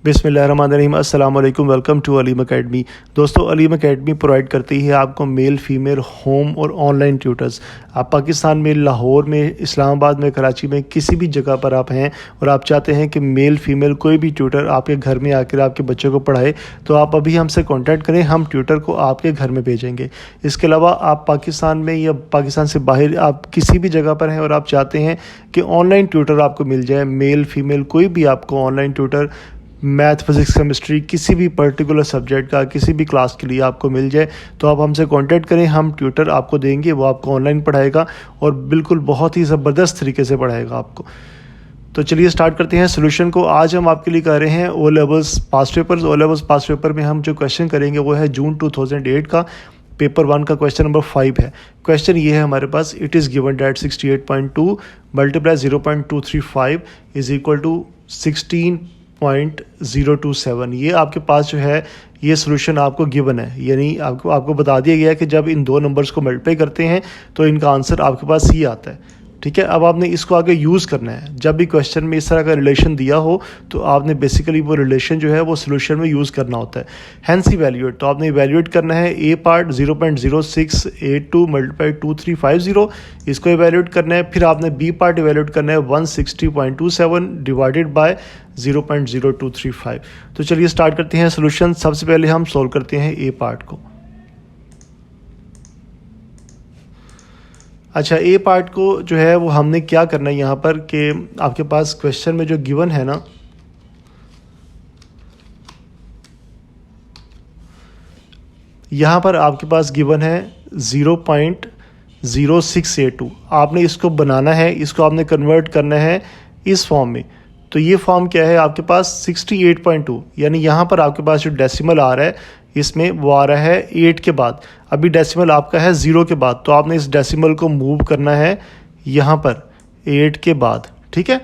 बिस्मिल्लाहिर्रहमानिर्रहीम। अस्सलाम वालेकुम। Welcome to Aleem academy. दोस्तों, अलीम अकेडमी प्रोवाइड करती है आपको मेल, फीमेल, होम और ऑनलाइन ट्यूटर्स। आप पाकिस्तान में, लाहौर में, इस्लामाबाद में, कराची में, किसी भी जगह पर आप हैं और आप चाहते हैं कि मेल, फीमेल कोई भी ट्यूटर आपके घर में आकर आपके बच्चों को पढ़ाए, तो आप अभी हमसे कॉन्टैक्ट करें, हम ट्यूटर को आपके घर में भेजेंगे। इसके अलावा आप पाकिस्तान में या पाकिस्तान से बाहर आप किसी भी जगह पर हैं और आप चाहते हैं कि ऑनलाइन ट्यूटर आपको मिल जाए, मेल, फीमेल कोई भी आपको online tutor math, physics, chemistry किसी भी पर्टिकुलर सब्जेक्ट का किसी भी क्लास के लिए आपको मिल जाए, तो आप हमसे कांटेक्ट करें, हम ट्यूटर आपको देंगे, वो आपको ऑनलाइन पढ़ाएगा और बिल्कुल बहुत ही ज़बरदस्त तरीके से पढ़ाएगा आपको। तो चलिए स्टार्ट करते हैं सोल्यूशन को। आज हम आपके लिए कर रहे हैं O levels past papers. O levels past paper में हम जो क्वेश्चन करेंगे वो है जून 2008 का पेपर 1 का क्वेश्चन नंबर 5 है। क्वेश्चन ये है हमारे पास, it is given that 68.2 multiply 0.235 is equal to 16.027। ये आपके पास जो है ये सोल्यूशन आपको गिवन है, यानी आपको बता दिया गया है कि जब इन दो नंबर्स को मल्टीप्लाई करते हैं तो इनका आंसर आपके पास ये आता है। ठीक है, अब आपने इसको आगे यूज़ करना है। जब भी क्वेश्चन में इस तरह का रिलेशन दिया हो तो आपने बेसिकली वो रिलेशन जो है वो सोल्यूशन में यूज़ करना होता है। हैंस इवैल्यूएट, तो आपने इवैल्यूएट करना है ए पार्ट 0.0682 मल्टीप्लाई 2350, इसको इवैल्यूएट करना है। फिर आपने बी पार्ट इवैल्यूएट करना है 160.27 डिवाइडेड बाय 0.0235। तो चलिए स्टार्ट करते हैं सोल्यूशन। सबसे पहले हम सोल्व करते हैं ए पार्ट को। अच्छा, ए पार्ट को जो है वो हमने क्या करना है यहाँ पर कि आपके पास क्वेश्चन में जो गिवन है ना, यहाँ पर आपके पास गिवन है 0.0682। आपने इसको बनाना है, इसको आपने कन्वर्ट करना है इस फॉर्म में। तो ये फॉर्म क्या है आपके पास 68.2, यानी यहाँ पर आपके पास जो डेसिमल आ रहा है इसमें वो आ रहा है 8 के बाद। अभी डेसिमल आपका है 0 के बाद, तो आपने इस डेसिमल को मूव करना है यहाँ पर 8 के बाद। ठीक है।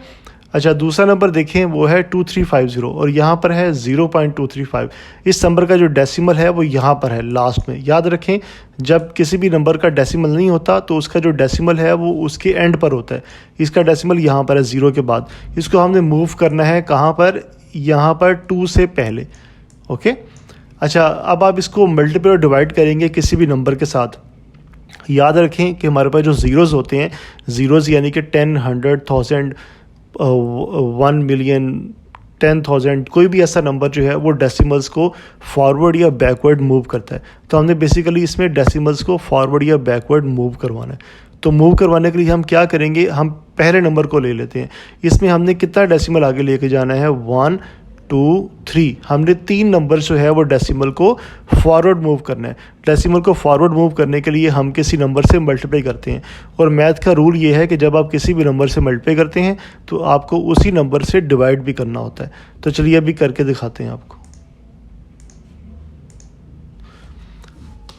अच्छा, दूसरा नंबर देखें वो है 2350 और यहाँ पर है 0.235। इस नंबर का जो डेसिमल है वो यहाँ पर है लास्ट में। याद रखें, जब किसी भी नंबर का डेसिमल नहीं होता तो उसका जो डेसिमल है वो उसके एंड पर होता है। इसका डेसिमल यहाँ पर है 0 के बाद। इसको हमने मूव करना है कहाँ पर, यहाँ पर 2 से पहले। ओके। अच्छा, अब आप इसको मल्टीप्लाई और डिवाइड करेंगे किसी भी नंबर के साथ। याद रखें कि हमारे पास जो ज़ीरोज़ होते हैं, ज़ीरोज़ यानी कि 10, 100, 1000, 1 मिलियन, 10,000, कोई भी ऐसा नंबर जो है वो डेसिमल्स को फॉरवर्ड या बैकवर्ड मूव करता है। तो हमने बेसिकली इसमें डेसिमल्स को फॉरवर्ड या बैकवर्ड मूव करवाना है। तो मूव करवाने के लिए हम क्या करेंगे, हम पहले नंबर को ले लेते हैं। इसमें हमने कितना डेसिमल आगे लेके जाना है, 1, 2, 3। हमने 3 नंबर जो है वो डेसिमल को फॉरवर्ड मूव करना है। डेसिमल को फॉरवर्ड मूव करने के लिए हम किसी नंबर से मल्टीप्लाई करते हैं, और मैथ का रूल ये है कि जब आप किसी भी नंबर से मल्टीप्लाई करते हैं तो आपको उसी नंबर से डिवाइड भी करना होता है। तो चलिए अभी करके दिखाते हैं आपको।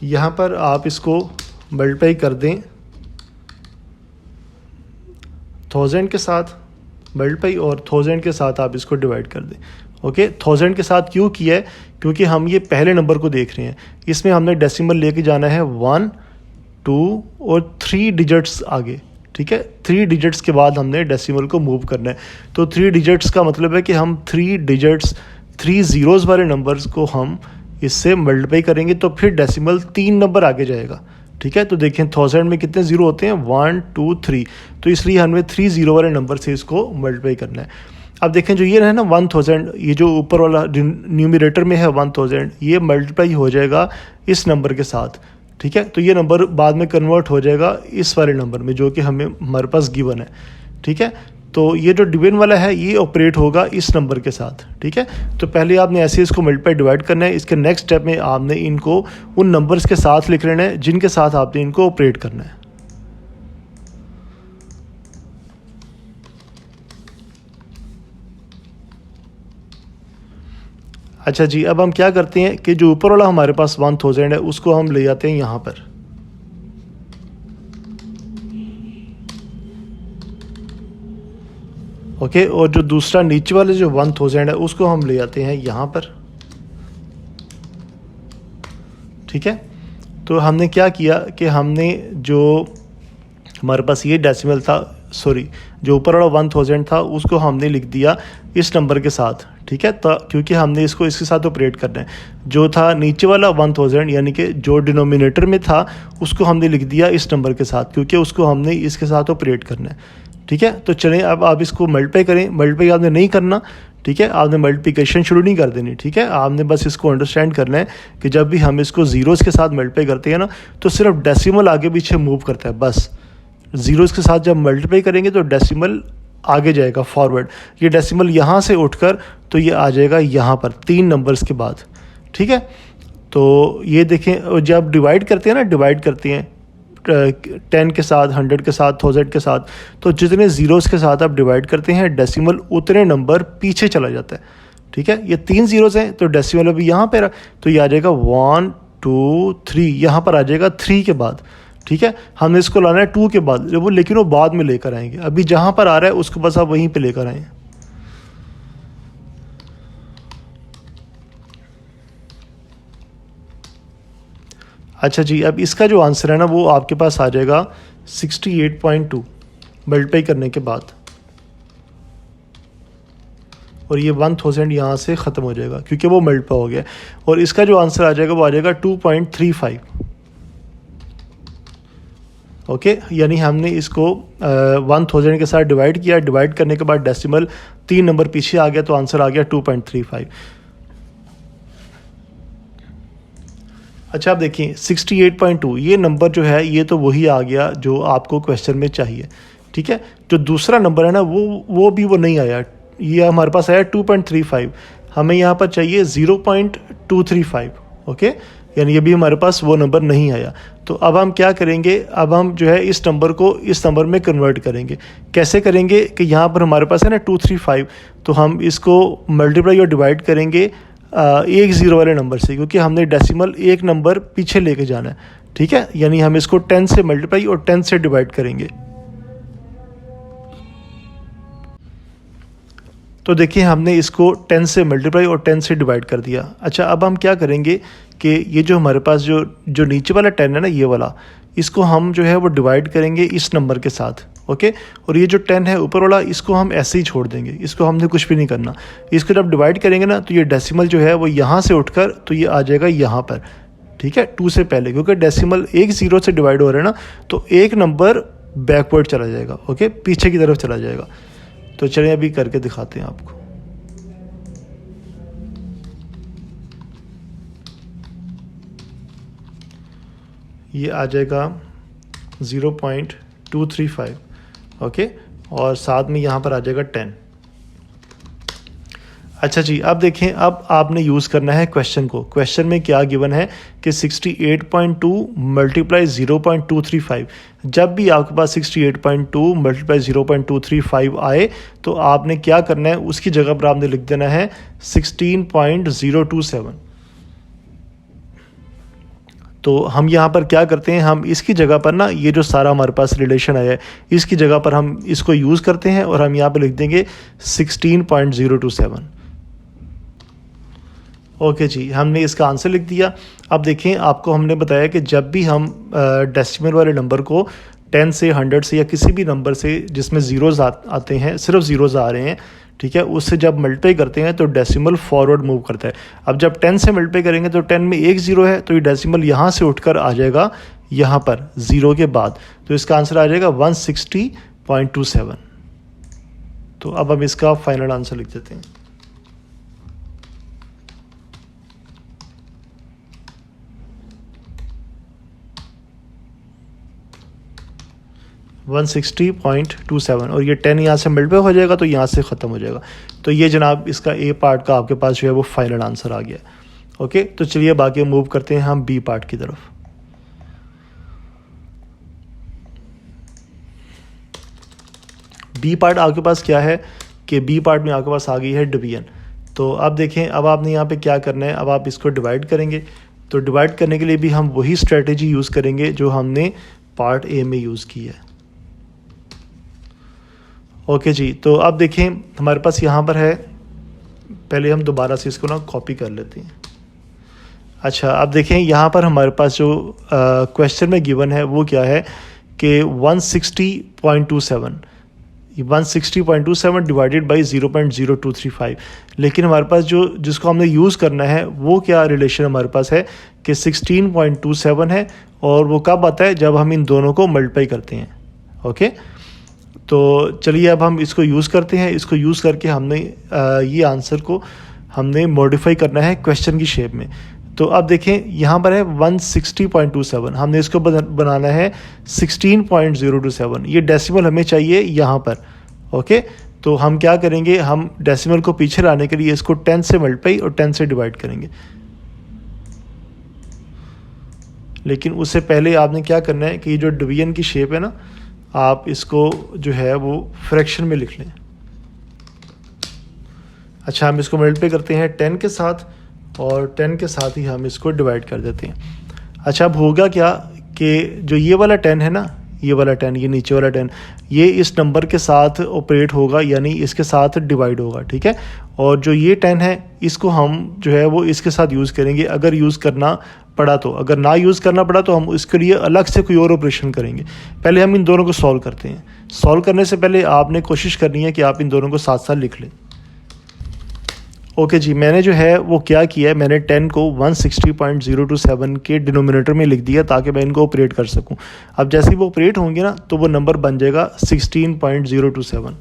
यहाँ पर आप इसको मल्टीप्लाई कर दें 1000 के साथ, मल्टीप्लाई और 1000 के साथ आप इसको डिवाइड कर दें। ओके, 1000 के साथ क्यों किया है, क्योंकि हम ये पहले नंबर को देख रहे हैं। इसमें हमने डेसिमल लेके जाना है 1, 2 और 3 डिजिट्स आगे। ठीक है, 3 डिजिट्स के बाद हमने डेसिमल को मूव करना है। तो 3 डिजिट्स का मतलब है कि हम 3 डिजिट्स, 3 ज़ीरोज़ वाले नंबर्स को हम इससे मल्टीप्लाई करेंगे तो फिर डेसिमल 3 नंबर आगे जाएगा। ठीक है, तो देखें 1000 में कितने ज़ीरो होते हैं, 1, 2, 3। तो इसलिए हमें 3 ज़ीरो वाले नंबर से इसको मल्टीप्लाई करना है। अब देखें जो ये है ना 1000, ये जो ऊपर वाला न्यूमरेटर में है 1000, ये मल्टीप्लाई हो जाएगा इस नंबर के साथ। ठीक है, तो ये नंबर बाद में कन्वर्ट हो जाएगा इस वाले नंबर में जो कि हमारे पास गिवन है। ठीक है, तो ये जो डिवीजन वाला है ये ऑपरेट होगा इस नंबर के साथ। ठीक है, तो पहले आपने ऐसे इसको मल्टीप्लाई डिवाइड करना है। इसके नेक्स्ट स्टेप में आपने इनको उन नंबर्स के साथ लिख लेना है जिनके साथ आपने इनको ऑपरेट करना है। अच्छा जी, अब हम क्या करते हैं कि जो ऊपर वाला हमारे पास 1000 है उसको हम ले जाते हैं यहाँ पर। ओके, और जो दूसरा नीचे वाले जो 1000 है उसको हम ले जाते हैं यहाँ पर। ठीक है, तो हमने क्या किया कि हमने जो हमारे पास ये डेसिमल था, सॉरी, जो ऊपर वाला 1000 था उसको हमने लिख दिया इस नंबर के साथ, ठीक है। तो क्योंकि हमने इसको इसके साथ ऑपरेट करना है, जो था नीचे वाला 1000 यानी कि जो डिनोमिनेटर में था उसको हमने लिख दिया इस नंबर के साथ, क्योंकि उसको हमने इसके साथ ऑपरेट करना है, ठीक है। तो चलें अब आप इसको मल्टीप्लाई करें। मल्टीप्लाई आपने नहीं करना, ठीक है, आपने मल्टीप्लिकेशन शुरू नहीं कर देनी, ठीक है। आपने बस इसको अंडरस्टैंड करना है कि जब भी हम इसको ज़ीरोज़ के साथ मल्टीप्लाई करते हैं ना, तो सिर्फ डेसिमल आगे पीछे मूव करता है बस। ज़ीरोज़ के साथ जब मल्टीप्लाई करेंगे तो डेसिमल आगे जाएगा फॉरवर्ड, ये डेसिमल यहाँ से उठकर तो ये आ जाएगा यहाँ पर 3 नंबर्स के बाद, ठीक है। तो ये देखें, जब डिवाइड करते हैं ना, डिवाइड करते हैं 10 के साथ, 100 के साथ, 1000 के साथ, तो जितने ज़ीरोज़ के साथ आप डिवाइड करते हैं डेसिमल उतने नंबर पीछे चला जाता है, ठीक है। ये 3 ज़ीरोज़ हैं तो डेसिमल अभी यहाँ पे तो ये आ जाएगा 1 2 3, यहाँ पर आ जाएगा 3 के बाद, ठीक है। हमने इसको लाना है 2 के बाद, लेकिन वो बाद में लेकर आएंगे। अभी जहाँ पर आ रहा है उसको बस आप वहीं पर लेकर आएँ। अच्छा जी, अब इसका जो आंसर है ना वो आपके पास आ जाएगा 68.2 मल्टीप्लाई करने के बाद, और ये 1000 यहाँ से ख़त्म हो जाएगा क्योंकि वो मल्टीप्लाई हो गया। और इसका जो आंसर आ जाएगा वो आ जाएगा 2.35, ओके। यानी हमने इसको 1000 के साथ डिवाइड किया, डिवाइड करने के बाद डेसिमल 3 नंबर पीछे आ गया तो आंसर आ गया 2.35। अच्छा, आप देखिए 68.2 ये नंबर जो है ये तो वही आ गया जो आपको क्वेश्चन में चाहिए, ठीक है। जो दूसरा नंबर है ना वो भी वो नहीं आया, ये हमारे पास आया 2.35, हमें यहाँ पर चाहिए 0.235, ओके। यानी ये भी हमारे पास वो नंबर नहीं आया। तो अब हम क्या करेंगे, अब हम जो है इस नंबर को इस नंबर में कन्वर्ट करेंगे। कैसे करेंगे कि यहाँ पर हमारे पास है ना 235, तो हम इसको मल्टीप्लाई और डिवाइड करेंगे एक ज़ीरो वाले नंबर से, क्योंकि हमने डेसिमल एक नंबर पीछे लेके जाना है, ठीक है। यानी हम इसको 10 से मल्टीप्लाई और 10 से डिवाइड करेंगे। तो देखिए हमने इसको 10 से मल्टीप्लाई और 10 से डिवाइड कर दिया। अच्छा, अब हम क्या करेंगे कि ये जो हमारे पास जो नीचे वाला 10 है ना, ये वाला, इसको हम जो है वो डिवाइड करेंगे इस नंबर के साथ, ओके। और ये जो 10 है ऊपर वाला, इसको हम ऐसे ही छोड़ देंगे, इसको हमने कुछ भी नहीं करना। इसको जब डिवाइड करेंगे ना तो ये डेसिमल जो है वो यहाँ से उठकर तो ये आ जाएगा यहाँ पर, ठीक है, 2 से पहले, क्योंकि डेसिमल एक ज़ीरो से डिवाइड हो रहा है ना, तो एक नंबर बैकवर्ड चला जाएगा, ओके, पीछे की तरफ चला जाएगा। तो चलिए अभी करके दिखाते हैं आपको। ये आ जाएगा 0.235, ओके, और साथ में यहाँ पर आ जाएगा 10। अच्छा जी, अब देखें, अब आपने यूज़ करना है क्वेश्चन को। क्वेश्चन में क्या गिवन है कि 68.2 मल्टीप्लाई 0.235। जब भी आपके पास 68.2 मल्टीप्लाई 0.235 आए तो आपने क्या करना है, उसकी जगह पर आपने लिख देना है 16.027। तो हम यहाँ पर क्या करते हैं, हम इसकी जगह पर ना ये जो सारा हमारे पास रिलेशन आया है इसकी जगह पर हम इसको यूज़ करते हैं और हम यहाँ पर लिख देंगे 16.027। ओके जी, हमने इसका आंसर लिख दिया। अब देखें, आपको हमने बताया कि जब भी हम डेसिमल वाले नंबर को 10 से 100 से या किसी भी नंबर से जिसमें ज़ीरोज़ आते हैं, सिर्फ ज़ीरोज़ आ रहे हैं, ठीक है, उससे जब मल्टीप्लाई करते हैं तो डेसिमल फॉरवर्ड मूव करता है। अब जब 10 से मल्टीप्लाई करेंगे तो 10 में एक ज़ीरो है तो ये डेसिमल यहाँ से उठकर आ जाएगा यहाँ पर ज़ीरो के बाद, तो इसका आंसर आ जाएगा 160.27। तो अब हम इसका फाइनल आंसर लिख देते हैं। 160.27, और ये 10 यहाँ से मल्टीप्लाई हो जाएगा तो यहाँ से ख़त्म हो जाएगा। तो ये जनाब इसका ए पार्ट का आपके पास जो है वो फाइनल आंसर आ गया। ओके, तो चलिए बाकी मूव करते हैं हम बी पार्ट की तरफ। बी पार्ट आपके पास क्या है कि बी पार्ट में आपके पास आ गई है डिवीजन। तो अब देखें, अब आपने यहाँ पे क्या करना है, अब आप इसको डिवाइड करेंगे। तो डिवाइड करने के लिए भी हम वही स्ट्रेटजी यूज़ करेंगे जो हमने पार्ट ए में यूज़ की है। ओके जी, तो अब देखें हमारे पास यहाँ पर है, पहले हम दोबारा से इसको ना कॉपी कर लेते हैं। अच्छा, अब देखें यहाँ पर हमारे पास जो क्वेश्चन में गिवन है वो क्या है कि 160.27, 160.27 डिवाइडेड बाई 0.0235। लेकिन हमारे पास जिसको हमने यूज़ करना है वो क्या रिलेशन हमारे पास है कि 16.27 है, और वो कब आता है जब हम इन दोनों को मल्टीप्लाई करते हैं। ओके, तो चलिए अब हम इसको यूज़ करते हैं। इसको यूज़ करके हमने ये आंसर को हमने मॉडिफाई करना है क्वेश्चन की शेप में। तो अब देखें यहाँ पर है 160.27, हमने इसको बनाना है 16.027। ये डेसिमल हमें चाहिए यहाँ पर। ओके, तो हम क्या करेंगे, हम डेसिमल को पीछे लाने के लिए इसको 10 से मल्टीप्लाई और 10 से डिवाइड करेंगे। लेकिन उससे पहले आपने क्या करना है कि ये जो डिवीजन की शेप है ना, आप इसको जो है वो फ्रैक्शन में लिख लें। अच्छा, हम इसको मल्टीप्लाई करते हैं 10 के साथ, और 10 के साथ ही हम इसको डिवाइड कर देते हैं। अच्छा, अब होगा क्या कि जो ये वाला 10 है ना, ये वाला 10, ये नीचे वाला 10, ये इस नंबर के साथ ऑपरेट होगा, यानी इसके साथ डिवाइड होगा। ठीक है, और जो ये 10 है इसको हम जो है वो इसके साथ यूज़ करेंगे अगर यूज़ करना पड़ा तो। अगर ना यूज़ करना पड़ा तो हम इसके लिए अलग से कोई और ऑपरेशन करेंगे। पहले हम इन दोनों को सॉल्व करते हैं। सॉल्व करने से पहले आपने कोशिश करनी है कि आप इन दोनों को साथ साथ लिख लें। ओके जी, मैंने जो है वो क्या किया है, मैंने 10 को 160.027 के डिनोमिनेटर में लिख दिया ताकि मैं इनको ऑपरेट कर सकूं। अब जैसे ही वो ऑपरेट होंगे ना तो वो नंबर बन जाएगा 16.027।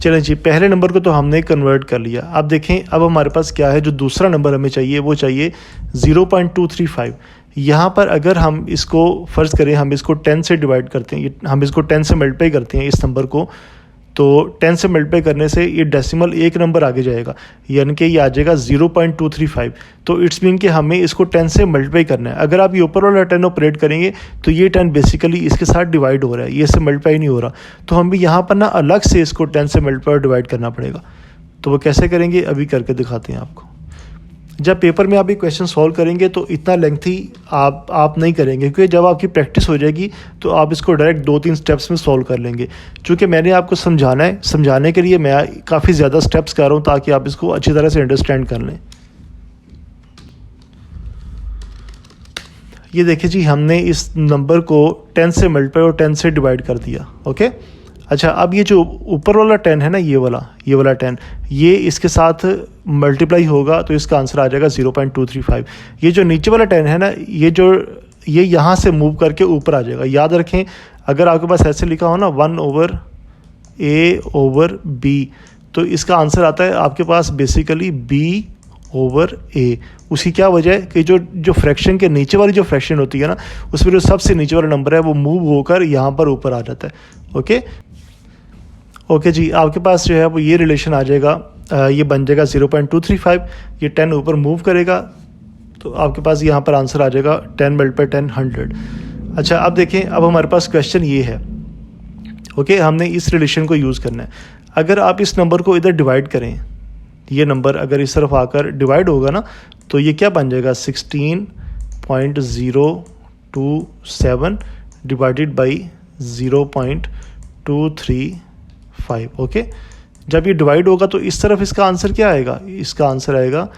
चलें जी, पहले नंबर को तो हमने कन्वर्ट कर लिया। अब देखें, अब हमारे पास क्या है, जो दूसरा नंबर हमें चाहिए वो चाहिए 0.235। यहाँ पर अगर हम इसको फ़र्ज़ करें, हम इसको 10 से डिवाइड करते हैं, हम इसको 10 से मल्टीप्लाई करते हैं इस नंबर को, तो 10 से मल्टीप्लाई करने से ये डेसिमल एक नंबर आगे जाएगा, यानी कि ये आ जाएगा 0.235। तो इट्स मीन कि हमें इसको 10 से मल्टीप्लाई करना है। अगर आप ये ऊपर वाला 10 ऑपरेट करेंगे तो ये 10 बेसिकली इसके साथ डिवाइड हो रहा है, ये से मल्टीप्लाई नहीं हो रहा। तो हम भी यहाँ पर ना अलग से इसको 10 से मल्टीप्लाई और डिवाइड करना पड़ेगा। तो वो कैसे करेंगे अभी करके दिखाते हैं आपको। जब पेपर में आप ये क्वेश्चन सॉल्व करेंगे तो इतना लेंथी आप नहीं करेंगे, क्योंकि जब आपकी प्रैक्टिस हो जाएगी तो आप इसको डायरेक्ट 2-3 स्टेप्स में सॉल्व कर लेंगे। चूँकि मैंने आपको समझाना है, समझाने के लिए मैं काफ़ी ज़्यादा स्टेप्स कर रहा हूँ ताकि आप इसको अच्छी तरह से अंडरस्टैंड कर लें। ये देखिए जी, हमने इस नंबर को 10 से मल्टीप्लाई और 10 से डिवाइड कर दिया। ओके, अच्छा, अब ये जो ऊपर वाला 10 है ना, ये वाला 10, ये इसके साथ मल्टीप्लाई होगा तो इसका आंसर आ जाएगा 0.235। ये जो नीचे वाला 10 है ना, ये यहाँ से मूव करके ऊपर आ जाएगा। याद रखें, अगर आपके पास ऐसे लिखा हो ना 1/a/b, तो इसका आंसर आता है आपके पास बेसिकली b/a। उसकी क्या वजह है कि जो फ्रैक्शन के नीचे वाली जो फ्रैक्शन होती है ना, उसमें जो सबसे नीचे वाला नंबर है वो मूव होकर यहाँ पर ऊपर आ जाता है। ओके जी, आपके पास जो है वो ये रिलेशन आ जाएगा, ये बन जाएगा 0.235। ये 10 ऊपर मूव करेगा तो आपके पास यहाँ पर आंसर आ जाएगा 10 मल्टीप्लाई 10 100। अच्छा, अब देखें, अब हमारे पास क्वेश्चन ये है। ओके, हमने इस रिलेशन को यूज़ करना है। अगर आप इस नंबर को इधर डिवाइड करें, ये नंबर अगर इस तरफ आकर डिवाइड होगा ना, तो ये क्या बन जाएगा 16.027 डिवाइडेड बाई 0.235। ओके, जब ये डिवाइड होगा तो इस तरफ इसका आंसर क्या आएगा, इसका आंसर आएगा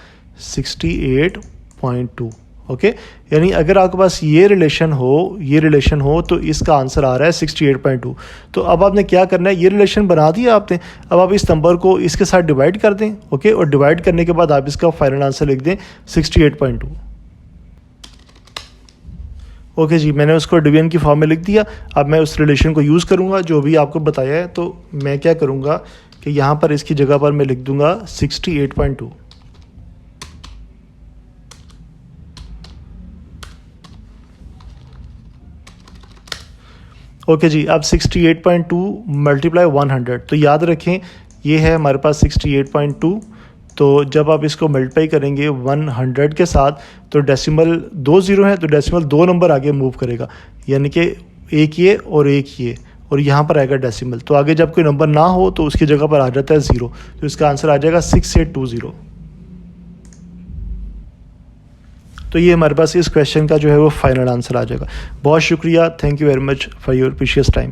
68.2। ओके, यानी अगर आपके पास ये रिलेशन हो तो इसका आंसर आ रहा है 68.2। तो अब आपने क्या करना है, ये रिलेशन बना दिया आपने। अब आप इस नंबर को इसके साथ डिवाइड कर दें। ओके, और डिवाइड करने के बाद आप इसका फाइनल आंसर लिख दें 68.2। ओके जी, मैंने उसको डिवीजन की फॉर्म में लिख दिया। अब मैं उस रिलेशन को यूज़ करूँगा जो भी आपको बताया है। तो मैं क्या करूँगा कि यहाँ पर इसकी जगह पर मैं लिख दूँगा 68.2। ओके जी, अब 68.2 मल्टीप्लाई 100, तो याद रखें ये है हमारे पास 68.2। तो जब आप इसको मल्टीप्लाई करेंगे 100 के साथ तो डेसिमल 2 ज़ीरो है, तो डेसिमल 2 नंबर आगे मूव करेगा, यानी कि एक ये और एक ये, और यहाँ पर आएगा डेसिमल। तो आगे जब कोई नंबर ना हो तो उसकी जगह पर आ जाता है 0, तो इसका आंसर आ जाएगा 6820। तो ये हमारे पास इस क्वेश्चन का जो है वो फाइनल आंसर आ जाएगा। बहुत शुक्रिया, thank you very much for your precious time.